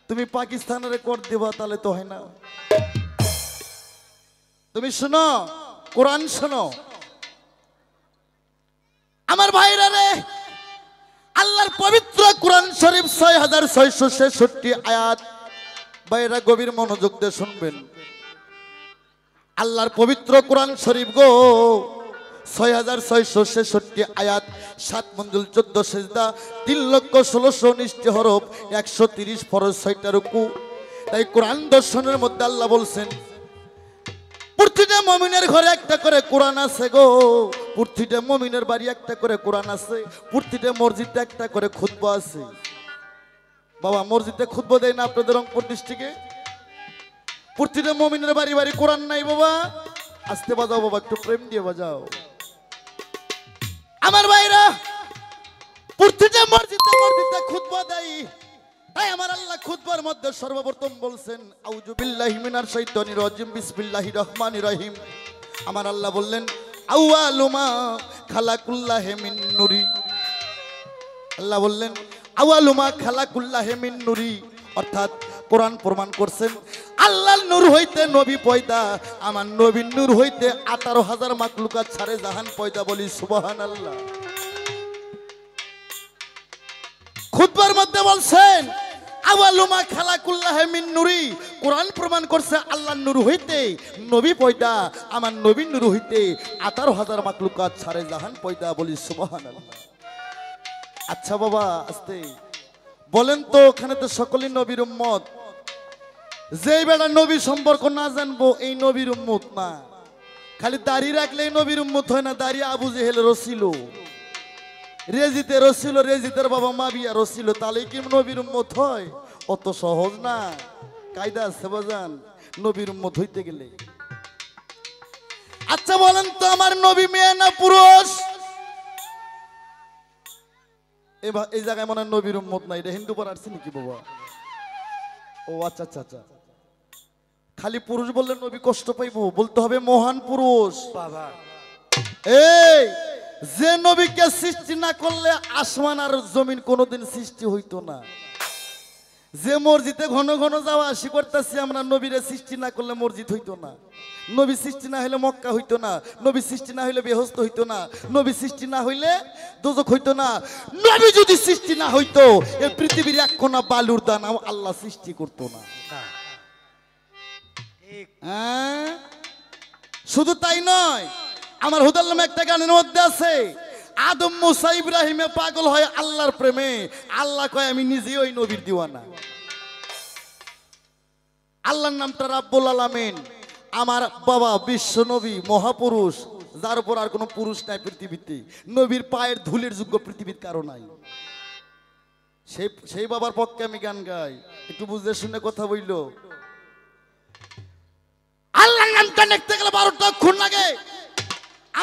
তুমি পাকিস্তানের কোট দিবা তাহলে তো হয় না। তুমি শোনো কোরআন শোনো আমার ভাইরা রে। আল্লাহর পবিত্র কোরআন শরীফ ৬৬৬৬ আয়াত। ভাইরা গভীর মনোযোগ দিয়ে শুনবেন। আল্লাহর পবিত্র কোরআন শরীফ গো ৬৬৬৬ আয়াত, ৭ মঞ্জুল ১৪ সেজদা, ৩,১৬,১৯ হরফ, ১৩০ ফরজ, ৬টা রুকু। তাই কোরআন দর্শনের মধ্যে আল্লাহ বলছেন প্রতিটা মুমিনের ঘরে একটা করে কোরআন আছে গো। প্রতিটা মুমিনের বাড়ি একটা করে কোরআন আছে। প্রতিটা মসজিদে একটা করে খুতবা আছে। বাবা মসজিদে খুতবা দেয় না আপনাদের রংপুর ডিস্ট্রিক্টে? প্রতিটা মুমিনের বাড়ি বাড়ি কোরআন নাই বাবা? আস্তে বাজাও বাবা, একটু প্রেম দিয়ে বাজাও আমার ভাইরা। প্রতিটা মসজিদে খুতবা দেয়। তাই আমার আল্লাহ খুতবার মধ্যে সর্বপ্রথম বলছেন আউযু বিল্লাহি মিনাশ শাইতানির রাজিম বিসমিল্লাহির রহমানির রহিম। আমার আল্লাহ বললেন আউয়ালু মা খালাকুল্লাহি মিন নূরি। আল্লাহ বললেন আউয়ালু মা খালাকুল্লাহি মিন নূরি, অর্থাৎ কোরআন প্রমাণ করছেন আল্লাহর নূর হইতে নবী পয়দা। আমার নবীর নূর হইতে 18,000 মাখলুকাত সারে জাহান পয়দা। বলি সুবহানাল্লাহ। খুতবার মধ্যে বলছেন আওয়ালু মা খালাকুল্লাহি মিন নূরি। কোরআন প্রমাণ করছে আল্লাহর নূর হইতে নবী পয়দা। আমার নবীর নূর হইতে 18,000 মাখলুকাত সারে জাহান পয়দা। বলি সুবহানাল্লাহ। আচ্ছা বাবা আস্তে বলেন তো, ওখানে তো সকলেই নবীর উম্মত। যেই বেটা নবী সম্পর্ক না জানবো এই নবীর উম্মত না। খালি দাড়ি রাখলেই নবীর উম্মত হয় না। দাড়ি আবু জেহেলেরও ছিল, রেজিতেরও ছিল, রেজিতের বাবা মাবিয়ারও ছিল। তাহলে কি নবীর উম্মত হয়? অত সহজ না, কায়দা আছে বাজান নবীর উম্মত হইতে গেলে। আচ্ছা বলেন তো আমার নবী মেয়ে না পুরুষ? এই জায়গায় মনে হয় নবীর উম্মত নাই। এটা হিন্দু পাড়া আসছে নাকি বাবা? ও আচ্ছা আচ্ছা আচ্ছা, খালি পুরুষ বললে নবী কষ্ট পাইবো, বলতে হবে মহান পুরুষ। বাবা এই যে নবীকে সৃষ্টি না করলে আসমান আর জমিন কোনোদিন সৃষ্টি হইতো না। যে মসজিদে ঘন ঘন যাওয়া আসি করতেছি আমরা, নবীরে সৃষ্টি না করলে মসজিদ হইতো না। নবী সৃষ্টি না হইলে মক্কা হইতো না, নবী সৃষ্টি না হইলে বেহস্ত হইতো না, নবী সৃষ্টি না হইলে দোজখ হইতো না। নবী যদি সৃষ্টি না হইতো এই পৃথিবীর এক কোনা বালুর দানা আল্লাহ সৃষ্টি করতো না। না ঠিক হ্যাঁ? শুধু তাই নয়, আমার হুদার নামে একটা গানের মধ্যে আছে, আদম মুসা ইব্রাহিমে পাগল হয় আল্লাহর প্রেমে, আল্লাহ কয় আমি নিজেই ওই নবীর দিওয়ানা। আল্লাহর নামটা রাব্বুল আলামিন। আমার বাবা বিশ্ব নবী মহাপুরুষ, যার উপর আর কোনো পুরুষ নাই পৃথিবীতে, নবীর পায়ের ধুলের যোগ্য পৃথিবীর কারো নাই। সেই বাবার পক্ষে আমি গান গাই, একটু বুঝতে শুনে কথা বইল। আল্লাহর নামটা লিখতে গেলে 12টা অক্ষর লাগে,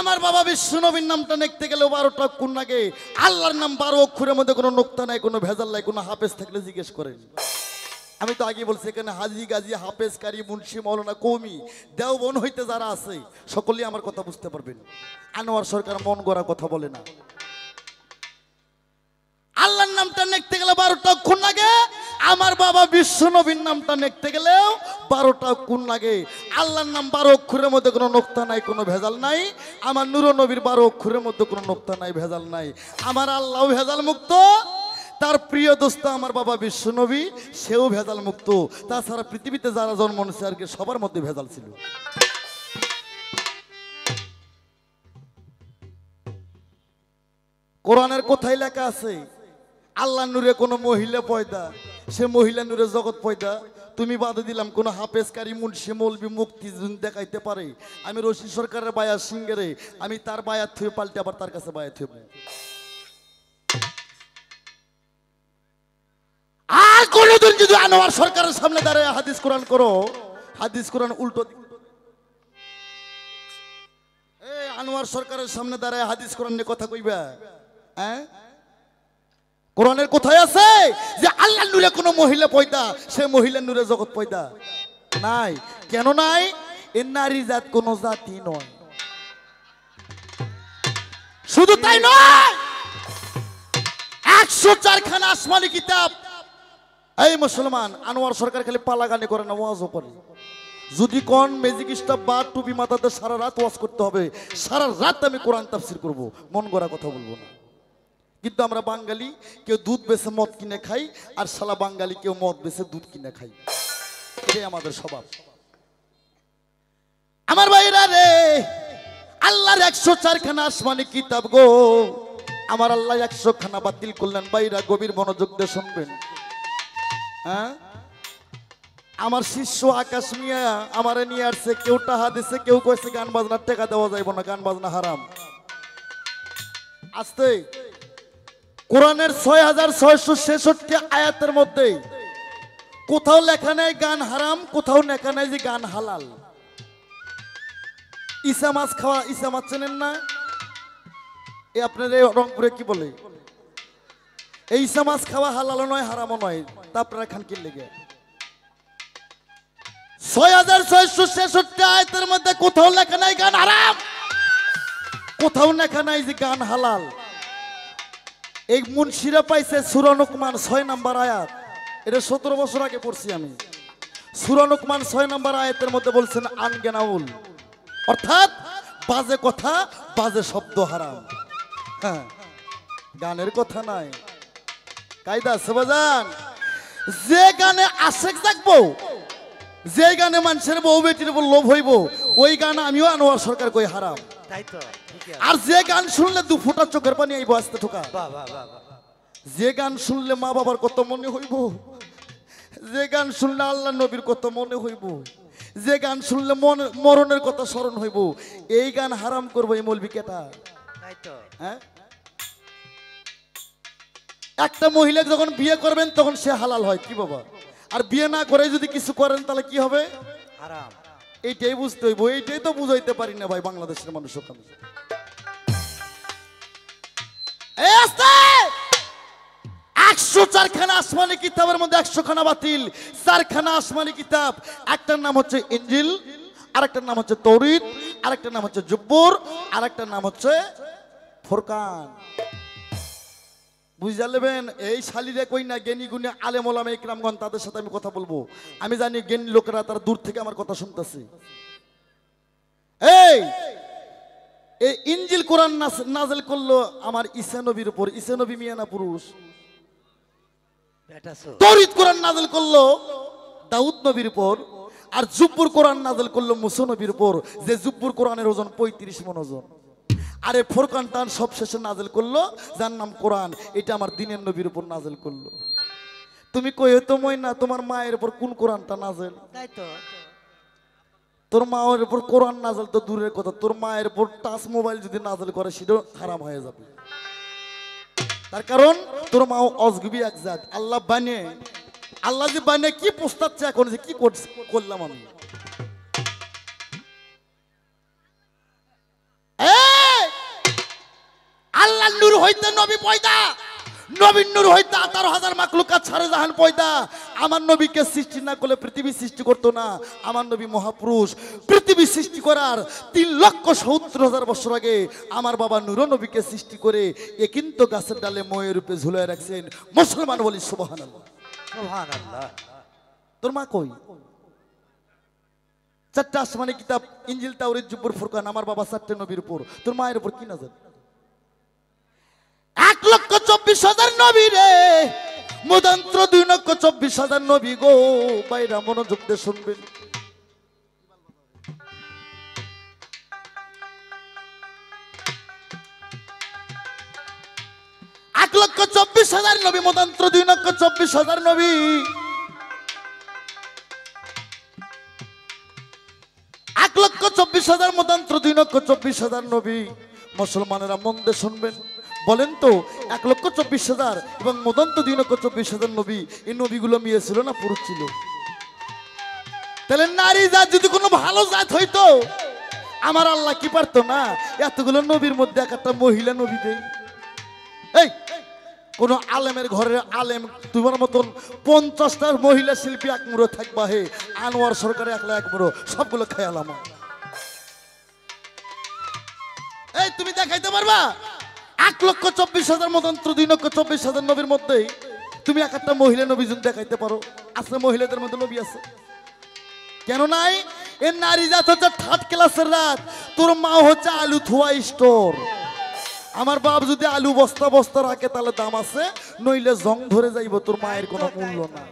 আমার বাবা বিশ্ব নবীর নামটা লিখতে গেলে 12টা অক্ষর লাগে। আল্লাহর নাম 12 অক্ষরের মধ্যে কোনো নোক্তা নাই, কোনো ভেজাল নাই, কোনো হাফেজ থাকলে জিজ্ঞেস করেন। আমি তো আগে বলছি এখানে হাজি গাজী হাফেজ কারি মুন্সি মৌলানা কৌমি দেওবন হইতে যারা আছে সকলেই আমার কথা বুঝতে পারবেন। আনোয়ার সরকার মন গড়া কথা বলে না। আল্লাহর নামটা লিখতে গেলে 12টা অক্ষর লাগে, আমার বাবা বিশ্ব নবীর নামটা লিখতে গেলেও 12টা অক্ষর লাগে। আল্লাহর নাম 12 অক্ষরের মধ্যে কোনো নোক্তা নাই, কোনো ভেজাল নাই। আমার নূর নবীর 12 অক্ষরের মধ্যে কোনো নোক্তা নাই, ভেজাল নাই। আমার আল্লাহ ভেজাল মুক্ত, তার প্রিয় দোস্ত আমার বাবা বিশ্ব নবী সেও ভেজাল মুক্ত। তাছাড়া পৃথিবীতে যারা জন্ম নিয়েছে আর কি সবার মধ্যে ভেজাল ছিল। কোরআনের কোথায় লেখা আছে আল্লাহ নূরে কোনো মহিলা পয়দা, সে মহিলা নূরে জগৎ পয়দা। তুমি বাদে দিলাম কোন হাফেজকারী মুন্সি মৌলবি মুক্তি দেখাইতে পারে, আমি রশি সরকারের বায়াত সিঙ্গারে আমি তার বায়াত থুয়ে পাল্টে আবার তার কাছে বায়াত হইব। আর কোনদিন যদি আনোয়ার সরকারের সামনে দাঁড়িয়ে হাদিস কোরআন করো, হাদিস কোরআন উল্টো আনোয়ার সরকারের সামনে দাঁড়ায় হাদিস কোরআন নিয়ে কথা কইবা? হ্যাঁ, কোরআনের কোথায় আছে যে আল্লাহর নূরে কোনো মহিলা পয়দা, সে মহিলার নূরে জগৎ পয়দা? নাই। কেন নাই? এ নারী জাত কোনো জাতি নয়। শুধু তাই নয়, 104 খানা আসমানি কিতাব। এই মুসলমান, আনোয়ার সরকার খালি পালা গানে করে না, ওয়াজও করে। যদি কোন ম্যাজিক স্টাফ বা টুপি মাথাতে সারা রাত ওয়াজ করতে হবে, সারা রাত আমি কোরআন তাফসীর করব, মন গড়া কথা বলবো না। কিন্তু আমরা বাঙালি কেউ দুধ বেচে মদ কিনে খাই, আর শালা বাঙালি কেউ মদ বেচে দুধ কিনে খাই, এটাই আমাদের স্বভাব। আমার ভাইরা রে, আল্লাহর 104 খানা আসমানি কিতাব গো, আমার আল্লাহ 100 খানা বাতিল করলেন। ভাইরা গভীর মনোযোগ দিয়ে শুনবেন। হ্যাঁ, আমার শিষ্য আকাশ মিয়া আমারে নিয়ে আসছে, কেউ টাহা দিছে, কেউ কইছে গান বাজনার টাকা দেওয়া যাইব না, গান বাজনা হারাম। আস্তে কোরআনের 6666 আয়াতের মধ্যে কোথাও লেখা নাই গান হারাম, কোথাও লেখা নাই যে গান হালাল। ইসা মাছ খাওয়া, ইসা মাছ চেনেন না? এ আপনার রংপুরে কি বলে, এই ইসা মাছ খাওয়া হালালও নয় হারামও নয়, তা আপনারা খান কি লেগে? 6666 আয়াতের মধ্যে কোথাও লেখা নাই গান হারাম, কোথাও লেখা নাই যে গান হালাল। এই মুন্সিরা পাইছে সূরা লুকমান 6 নম্বর আয়াত, এটা 17 বছর আগে পড়ছি আমি। সূরা লুকমান 6 নম্বর আয়াতের মধ্যে বলছেন আনগেনাউল, অর্থাৎ বাজে কথা বাজে শব্দ হারাম। হ্যাঁ, গানের কথা নাই, কায়দা আছে বাজান। যে গানে আশেক জাগবো, যে গানে মানুষের বউ বেটির উপর লোভ হইব, ওই গান আমিও আনোয়ার সরকার কই হারাম। তাই তো ঠিক আছে। আর যে গান শুনলে 2 ফোঁটা চোখের পানি আইব আস্তে ঠোকা, বাহ বাহ বাহ বাহ। যে গান শুনলে মা বাবার কত মনে হইব, যে গান শুনলে আল্লাহ নবীর কত মনে হইব, যে গান শুনলে মরণের কথা স্মরণ হইব, এই গান হারাম করবো এই মৌলবি কেটা? তাই তো। হ্যাঁ, একটা মহিলা যখন বিয়ে করবেন তখন সে হালাল হয় কি বাবা, আর বিয়ে না করে যদি কিছু করেন তাহলে কি হবে? হারাম। এইটাই বুঝতে হইব, এইটাই তো বুঝাইতে পারি না ভাই বাংলাদেশের মানুষ। 104খানা আসমানি কিতাবের মধ্যে 100খানা বাতিল, 4খানা আসমানি কিতাব। একটার নাম হচ্ছে ইনজিল, আরেকটার নাম হচ্ছে তৌরিত, আরেকটার নাম হচ্ছে জব্বুর, আরেকটার নাম হচ্ছে ফুরকান। বুঝা নেবেন? এই শালিরে কই না জ্ঞানী গুণী আলেম ওলামা ইকরামগণ, তাদের সাথে আমি কথা বলবো। আমি জানি জ্ঞানী লোকেরা তারা দূর থেকে আমার কথা শুনতেছে। এই এই ইনজিল কোরআন নাযিল করলো আমার ঈসা নবীর উপর। ঈসা নবী মিয়া না পুরুষ? বেটা সো তৌরিত কোরআন নাযিল করলো দাউদ নবীর উপর, আর জুব্বুর কোরআন নাযিল করলো মুসা নবীর উপর, যে জুব্বুর কোরআনের ওজন 35 মণ ওজন। আর এই ফুরকানটা সবশেষে নাযিল করলো যার নাম কোরআন, এটা আমার দ্বীনের নবীর উপর নাযিল করলো। তুমি কই তো মইনা তোমার মায়ের উপর কোন কোরআনটা নাযিল? তাই তো তোর মায়ের উপর কোরআন নাযিল তো দূরের কথা, তোর মায়ের উপর টাচ মোবাইল যদি নাযিল করে সেটাও হারাম হয়ে যাবে। তার কারণ তোর মা অজগবি এক জাত। আল্লাহ বানিয়ে, আল্লাহ যে বানিয়ে কি পোস্তাচ্ছে এখন, যে কি করলাম আমি? আল্লাহ নূর হইতে নবী পয়দা, নবীর নূর হইতে 18,000 মাখলুকাত সারে জাহান পয়দা। আমার নবীকে সৃষ্টি না করলে পৃথিবী সৃষ্টি করতো না। আমার নবী মহাপুরুষ। পৃথিবী সৃষ্টি করার 3,70,000 বছর আগে আমার বাবা নূর নবীকে সৃষ্টি করে এ কিন্তু গাছের ডালে ময়ের রূপে ঝুলিয়ে রাখছেন। মুসলমান বলি সুবহানাল্লাহ। সুবহানাল্লাহ। তোর মা কই? 4টা আসমানি কিতাব ইনজিল তাওরীত জুব্বুর ফুরকান, আমার বাবা 4টে নবীর উপর। তোর মায়ের উপর কি নাযিল? 1,24,000 নবী রে, মদন্ত্র 2,24,000 নবী গো। বাইরা মনোযোগ দিয়ে শুনবেন। 1,24,000 নবী, মদন্ত্র 2,24,000 নবী। 1,24,000 মদন্ত্র 2,24,000 নবী। মুসলমানেরা মন দিয়ে শুনবেন। বলেন তো 1,24,000 এবং মদন্ত 2,24,000 নবী, এই নবীগুলো মেয়ে ছিল না পুরুষ ছিল? তাহলে নারী জাত যদি কোনো ভালো জাত হইতো, আমার আল্লাহ কি পারতো না এতগুলো নবীর মধ্যে একটা মহিলা নবী দেয়? এই কোন আলেমের ঘরে আলেম তোমার মতন 50টা মহিলা শিল্পী একমুড়ো থাকবা হে, আনোয়ার সরকারে একলা একমুড়ো, সবগুলো খেয়ালাম। এই তুমি দেখাইতে পারবা 1,24,000 মদন্ত্র 2,24,000 নবীর মধ্যে তুমি একটা মহিলা নবী যদি দেখাইতে পারো? আছে মহিলাদের মধ্যে নবী আছে? কেন নাই? এর নারী জাত হচ্ছে 3rd ক্লাসের রাত, তোর মা হচ্ছে আলু থুয়া স্টোর। আমার বাপ যদি আলু বস্তা বস্তা রাখে তাহলে দাম আছে, নইলে জং ধরে যাইব, তোর মায়ের কোনো মূল্য নাই।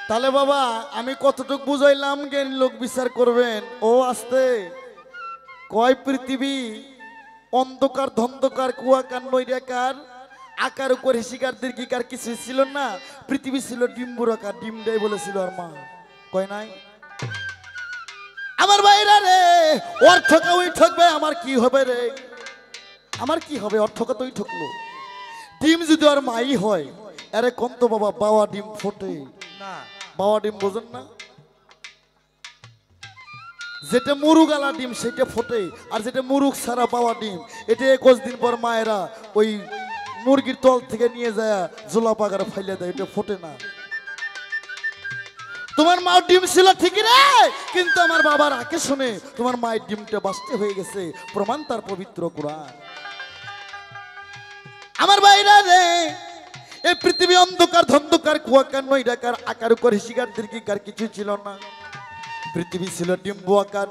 তাহলে বাবা আমি কতটুকু বুঝাইলাম জ্ঞানী লোক বিচার করবেন। ও আস্তে কয় পৃথিবী অন্ধকার ধন্ধকার কুয়াকার নৈরাকার আকার উপরে শিকার দীর্ঘিকার কিছু ছিল না, পৃথিবী ছিল ডিম্বুরাকার, ডিমটাই বলেছিল আর মা কয় নাই? আমার ভাইরা রে, অর্থ ওই ঠকবে, আমার কি হবে রে? আমার কি হবে? অর্থকা তো ওই ঠকলো। ডিম যদি আর মাই হয়, আরে কোন তো বাবা বাবা ডিম ফোটে না। বাবা ডিম বোঝেন না? যেটা মুরুগালা ডিম সেটা ফোটে, আর যেটা মুরুগ ছাড়া পাওয়া ডিম এটা 21 দিন পর মায়েরা ওই মুরগির তল থেকে নিয়ে যায় জোলা পাগারে ফাইলে দেয়, এটা ফোটে না। তোমার মা ডিম ছিল ঠিকই রে, কিন্তু আমার বাবার আকে শুনে তোমার মায়ের ডিমটা বাস্তে হয়ে গেছে, প্রমাণ তার পবিত্র কোরআন। আমার ভাইরা রে, এই পৃথিবী অন্ধকার ধন্ধকার কুয়াকার নৈরাকার আকার করে শিকার দীর্ঘিকার কিছু ছিল না, পৃথিবী ছিল ডিম্বু আকার।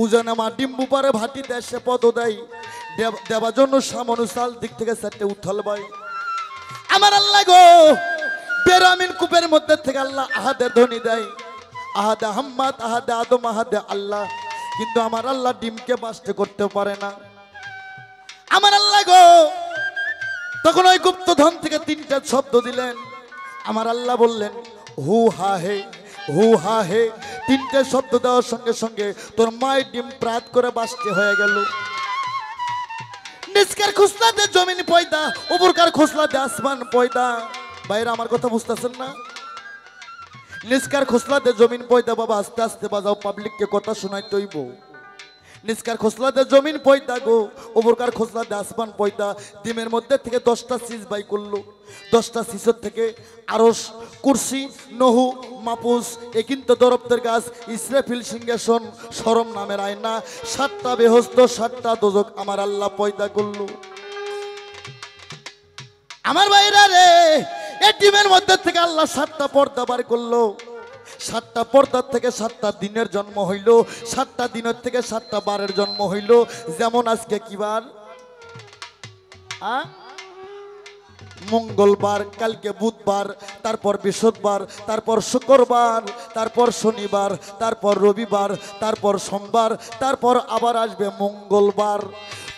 উজানামা ডিম্বু পারে ভাটি দেশে পদ দেয়, দেবার জন্য সামনুসাল দিক থেকে 4টে উথল ভাই। আমার আল্লাহ গো বেরামিন কূপের মধ্যে থেকে আল্লাহ আহাদের ধ্বনি দেয়, আহাদে আহম্মদ আহাদে আদম আহাদে আল্লাহ, কিন্তু আমার আল্লাহ ডিমকে বাস্তে করতে পারে না। আমার আল্লাহ গো তখন ওই গুপ্তধন থেকে 3টা শব্দ দিলেন। আমার আল্লাহ বললেন হু হা হে, হু হা হে। 3টে শব্দ দেওয়ার সঙ্গে সঙ্গে তোর মায়ের ডিম প্রাত করে বাস্তে হয়ে গেল। নিষ্কার খোসলা দে জমিন পয়দা উপরকার খোসলা দে আসমান পয়দা। ভাইরা আমার কথা বুঝতেছেন না? নিষ্কার খোসলা দে জমিন পয়দা বাবা আস্তে আস্তে বাজাও পাবলিককে কথা শোনাই তৈব। নিষ্কার খোসলা দে জমিন পয়দা গো উপরকার খোসলা দে আসমান পয়দা। ডিমের মধ্যে থেকে 10টা সিজ বাই করলো, 10টা সিজের থেকে আরশ কুরসি নহু মাপুস এ কিন্তু দরপ্তের গাছ ইসরাফিল সিংহাসন শরম নামের আয়না 7টা বেহস্ত 7টা দোজক আমার আল্লাহ পয়দা করলো। আমার ভাইরা রে এই ডিমের মধ্যে থেকে আল্লাহ 7টা পর্দা বার করলো। 7টা পর্দার থেকে 7টা দিনের জন্ম হইল, 7টা দিনের থেকে 7টা বারের জন্ম হইল। যেমন আজকে কি বার? মঙ্গলবার, কালকে বুধবার, তারপর বৃহস্পতিবার, তারপর শুক্রবার, তারপর শনিবার, তারপর রবিবার, তারপর সোমবার, তারপর আবার আসবে মঙ্গলবার।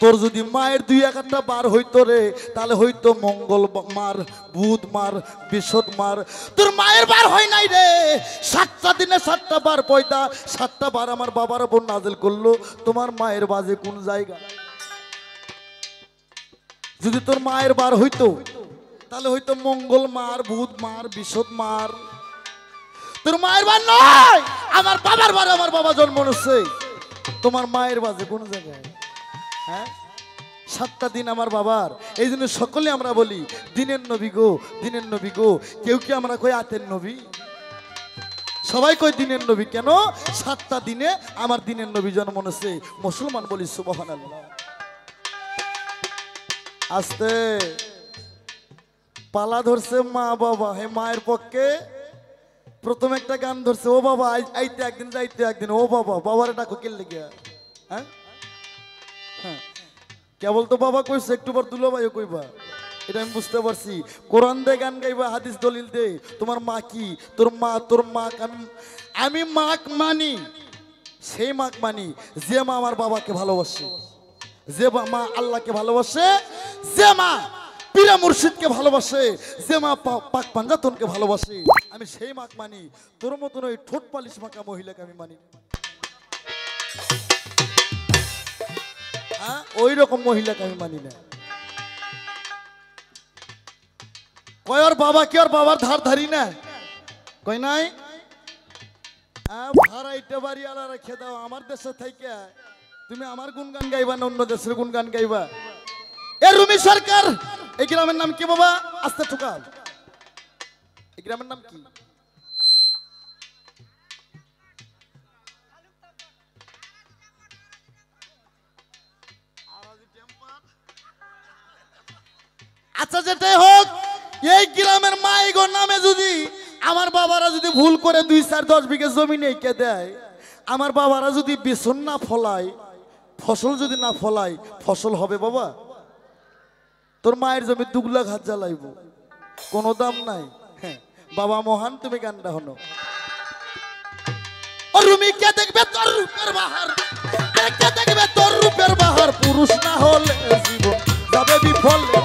তোর যদি মায়ের 2-1টা বার হইতো রে তাহলে হইতো মঙ্গলবার, বুধবার, বৃহস্পতিবার। তোর মায়ের বার হয় নাই রে। 7টা দিনে 7টা বার পয়দা, 7টা বার আমার বাবার উপর নাজিল করলো। তোমার মায়ের বাজে কোন জায়গা? যদি তোর মায়ের বার হইতো তাহলে হইতো মঙ্গলবার, বুধবার, বৃহস্পতিবার। তোর মায়ের বার নয়, আমার বাবার বার। আমার বাবা জন্ম নিচ্ছে। তোমার মায়ের বাজে কোন জায়গায়? হ্যাঁ, 7টা দিন আমার বাবার। এই জন্য সকলে আমরা বলি দিনের নবী গো, দিনের নবী গো। কেউ কি আমরা কই আতের নবী? সবাই কই দিনের নবী। কেন? 7টা দিনে আমার দিনের নবী জন্ম নিচ্ছে। মুসলমান বলি সুবহানাল্লাহ। আস্তে পালা ধরছে মা বাবা। হে মায়ের পক্ষে প্রথম একটা গান ধরছে, ও বাবা আইতে একদিন যাইতে একদিন। ও বাবা, বাবারে ডাকো কে লেগে? হ্যাঁ, কেবল তো বাবা কইছে, একটু পর দুলো ভাইও কইবা। এটা আমি বুঝতে পারছি। কোরআন দে গান গাইবা, হাদিস দলিল দে। তোমার মা কি? তোর মা আমি মাক মানি, সেই মাক মানি যে মা আমার বাবাকে ভালোবাসে, যে মা আল্লাহকে ভালোবাসে, যে মা পীরা মুর্শিদকে ভালোবাসে, যে মা পাক পাঞ্জাতনকে ভালোবাসে, আমি সেই মাক মানি। তোর মতন ওই ঠোঁট পালিশ মাখা মহিলাকে আমি মানি। ওই রকম মহিলাকে আমি মানি না। কয় ওর বাবা কি ওর বাবার ধার ধারি না? কই নাই। ভাড়াইতে বাড়ি আলা রেখে দাও। আমার দেশে থেকে তুমি আমার গুণগান গাইবা না অন্য দেশের গুণগান গাইবা? এ রুমি সরকার, এই গ্রামের নাম কি বাবা? আস্তে ঠোকা। এই গ্রামের নাম কি? আচ্ছা যেটাই হোক, এই গ্রামের মাইগো নামে যদি আমার বাবারা যদি ভুল করে 2-4-10 বিঘা জমি নেইকে দেয়, আমার বাবারা যদি বেসন না ফলায়, ফসল যদি না ফলায়, ফসল হবে বাবা? তোর মায়ের জমি 2 লাখ হাত জ্বালাইব, কোনো দাম নাই। হ্যাঁ বাবা মহান, তুমি গানটা হনো। ও রুমি কে দেখবে তোর রূপের বাহার, কে দেখবে তোর রূপের বাহার, পুরুষ না হলে জীবন যাবে বিফলে।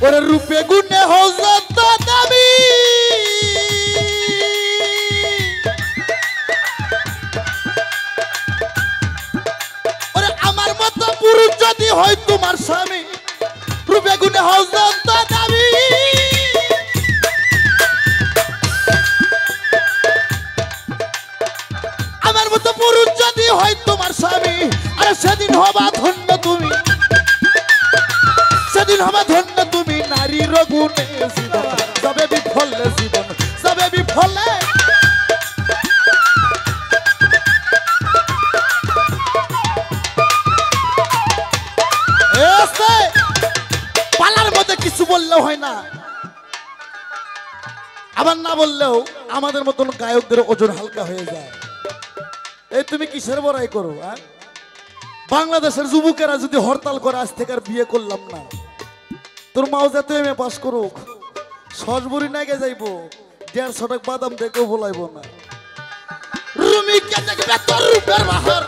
ওরে রূপে গুণে হযরত দাবি, ওরে আমার মতো পুরুষ যদি হয় তোমার স্বামী, রূপে গুণে হযরত দাবি। যদি হয় তোমার স্বামী আরে সেদিন হবা ধন্য তুমি, সেদিন হবা ধন্য তুমি, নারীর গুণে জীবন যাবে বিফলে, জীবন যাবে বিফলে। পালার মধ্যে কিছু বললেও হয় না, আবার না বললেও আমাদের মতন গায়কদের ওজন হালকা হয়ে যায়। এই তুমি কিসের বড়াই করো? বাংলাদেশের যুবকেরা যদি হরতাল করে আজ থেকে আর বিয়ে করলাম না, তোর মাও যাতে এমএ পাস করুক, সসবুরি নাগে যাইবো, 150 টাকা বাদাম দেখেও বলাইব না। রুমি কে দেখবে তোর রূপের বাহার,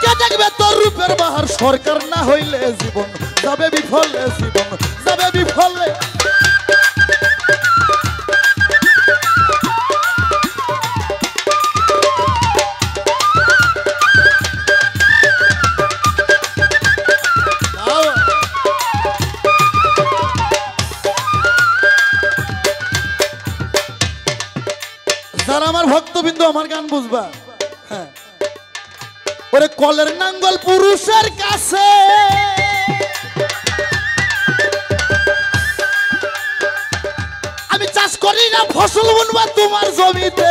কে দেখবে তোর রূপের বাহার, সরকার না হইলে জীবন যাবে বিফলে, জীবন যাবে বিফলে। যারা আমার ভক্তবিন্দু আমার গান বুঝবা, হ্যাঁ, ওরে কলের নাঙ্গল পুরুষের কাছে আমি চাষ করি না, ফসল বুনবা তোমার জমিতে,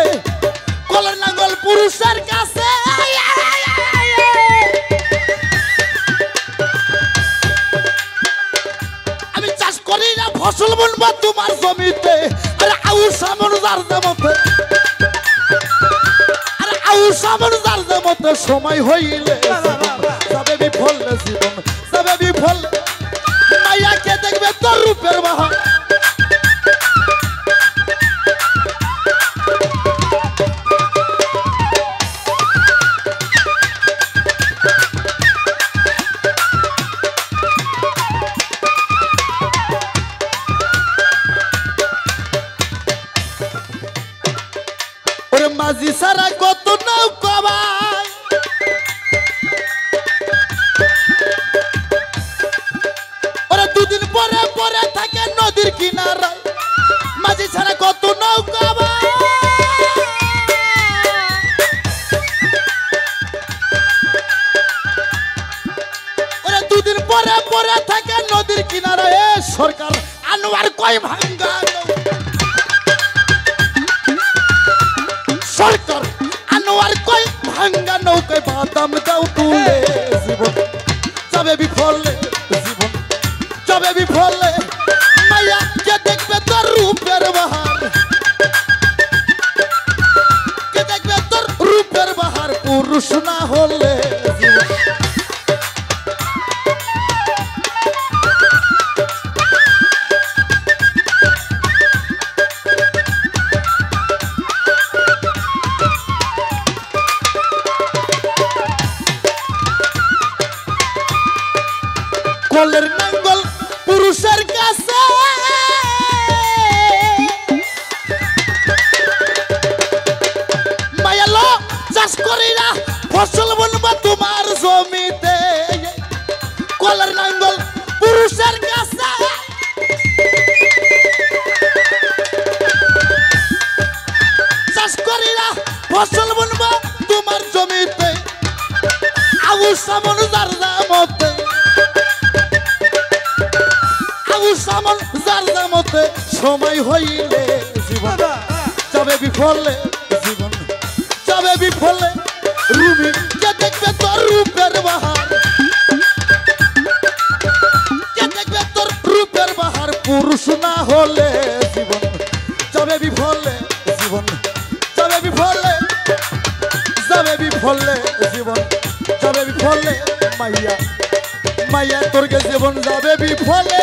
কলের নাঙ্গল পুরুষের কাছে আমি চাষ করি না, ফসল বুনবা তোমার জমিতে। আরে আউসা মনজার দেমতে, আরে আউসা মনজার দেমতে, সময় হইলে যাবে বিফলে, জীবন যাবে বিফলে। মাইয়াকে দেখবে তোর রূপের বাহার, মাঝি সারা কত নৌকা ভাই, ওরা দুদিন পরে পরে থাকে নদীর কিনারায়, মাঝি সারা কত নৌকা ভাই, ওরা দুদিন পরে পরে থাকে নদীর কিনারায়। সরকার আনোয়ার কয় ভাঙ্গা, সরকার আনোয়ার কই ভাঙ্গা নৌকায় বাদাম দাও তুলে, জীবন যাবে বিফলে, জীবন যাবে বিফলে। মাইয়া কে দেখবে তোর রূপের বাহার, কে দেখবে তোর রূপের বাহার, পুরুষ না হলে জীবন। কলের নাঙ্গল পুরুষের কাছে মায়ালো চাষ করি না, ফসল বুনবা তোমার জমিতে, কলের নাঙ্গল পুরুষের কাছে চাষ করি না, ফসল বুনবা তোমার জমিতে, আউসা মনজার দামতে, সামন যার দামতে, সময় হইলে জীবন যাবে বিফলে, জীবন যাবে বিফলে। রুমি কে দেখবে তোর রূপের বাহার, কে দেখবে তোর রূপের বাহার, পুরুষ না হলে জীবন যাবে বিফলে, জীবন যাবে বিফলে, যাবে বিফলে, জীবন যাবে বিফলে। মাইয়া মাইয়া তোর জীবন যাবে বিফলে।